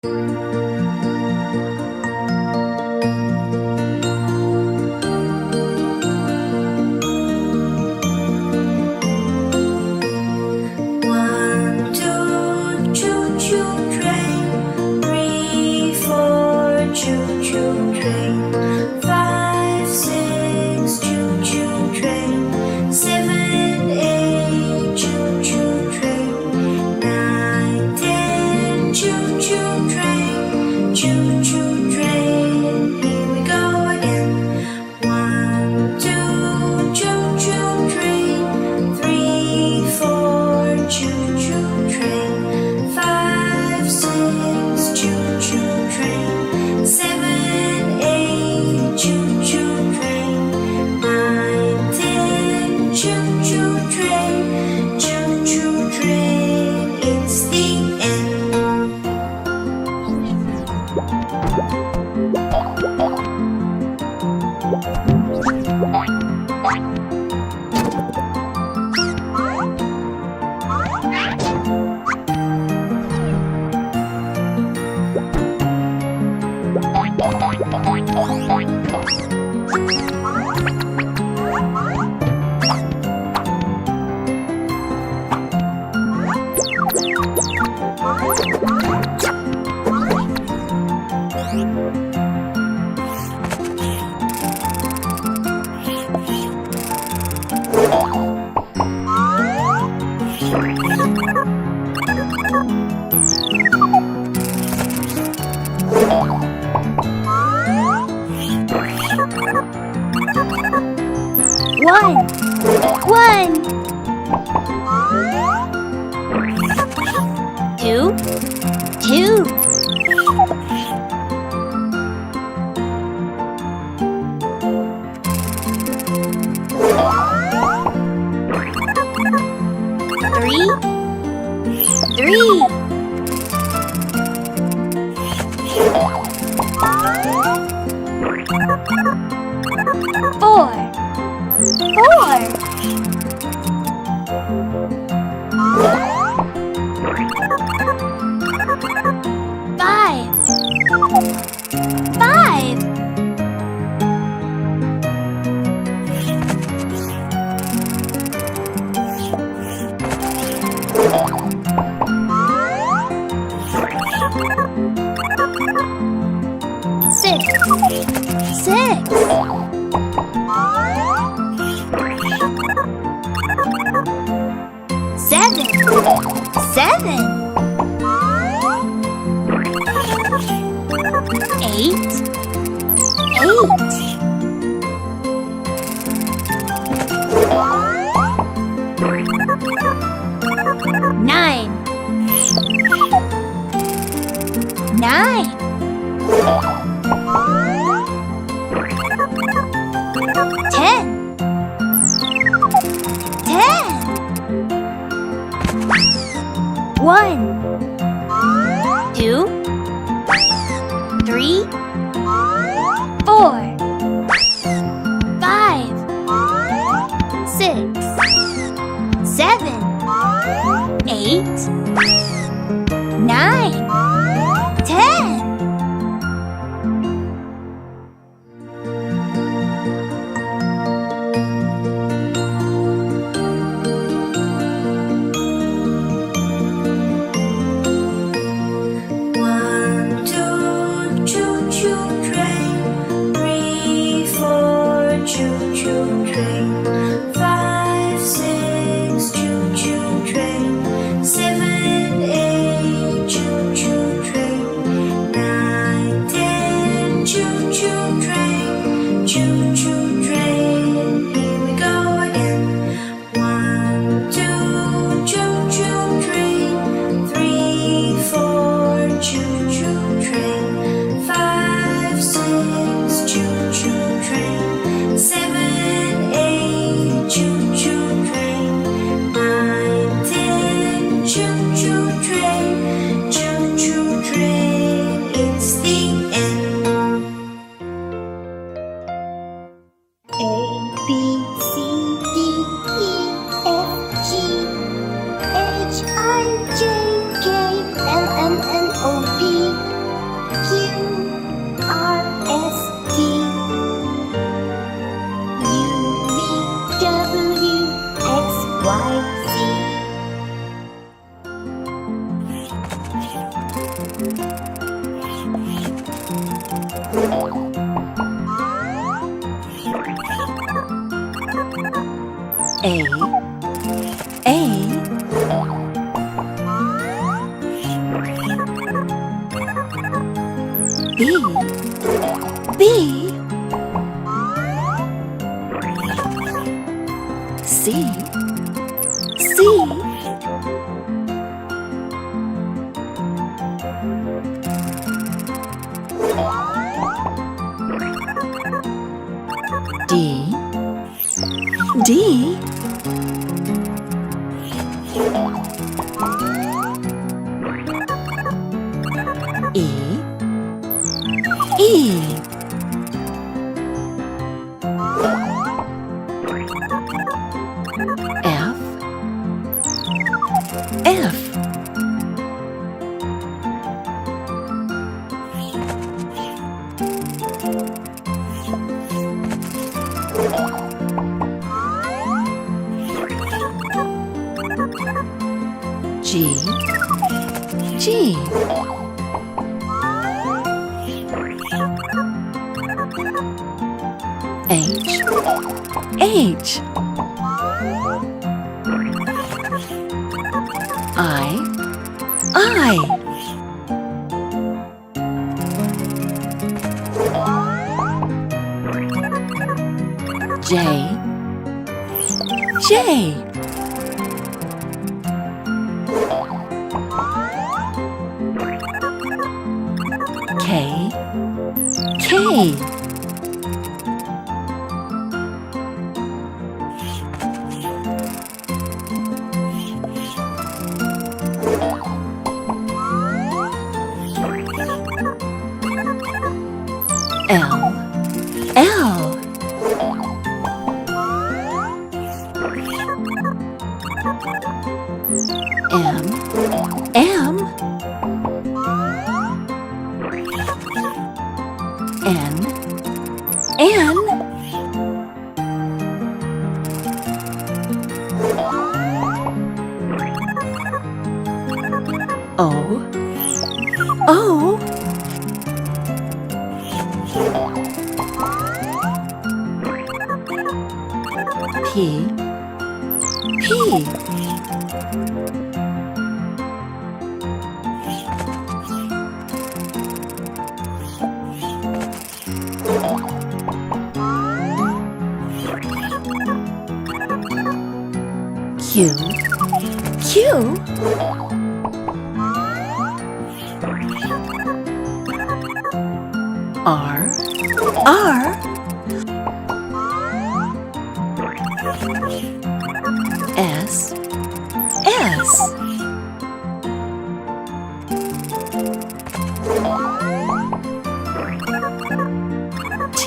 One, two, choo-choo train. 3, 4, choo-choo train. 5, 6, choo-choo train. 7, 8, choo-choo train. 9, 10, choo-choo train. Choo-choo train. Here we go again. 1, 2, choo-choo train. 3, 4, choo-choo train. 5, 6, choo-choo train. 7, 8, choo-choo train. 9, 10, choo-choo train. Choo-choo train. It's the end. One, two, two, three, three, four, four, five, five, six, six, seven, seven, eight, eight, nine, nine, 10, 10. 1, 2, 3, 4, 5, 6, 7, 8, 9, 10. A, B, B, C, C, D, D, E, E, F, F, G, G, H, H, I, J, J, K, K, L, L, M, M, N, N, O, O, P, P, Q, Q, R, R, S, S, T,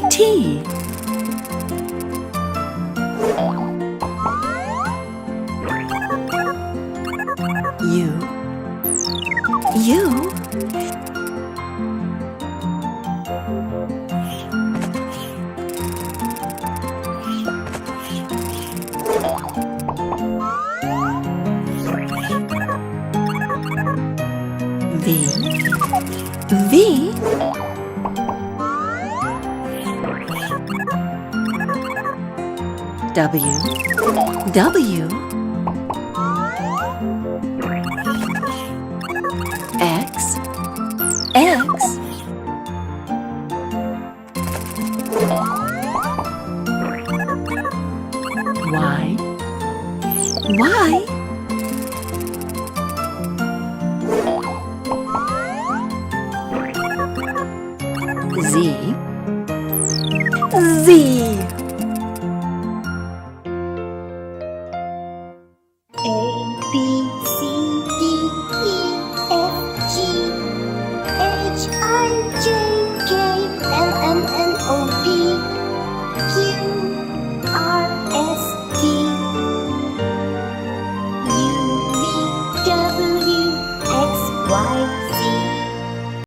T, U, U, V, V, W, W, X, X, Y, Y, Z, Z. A B C D E F G H I J K L M N O P Q R S T U V W X Y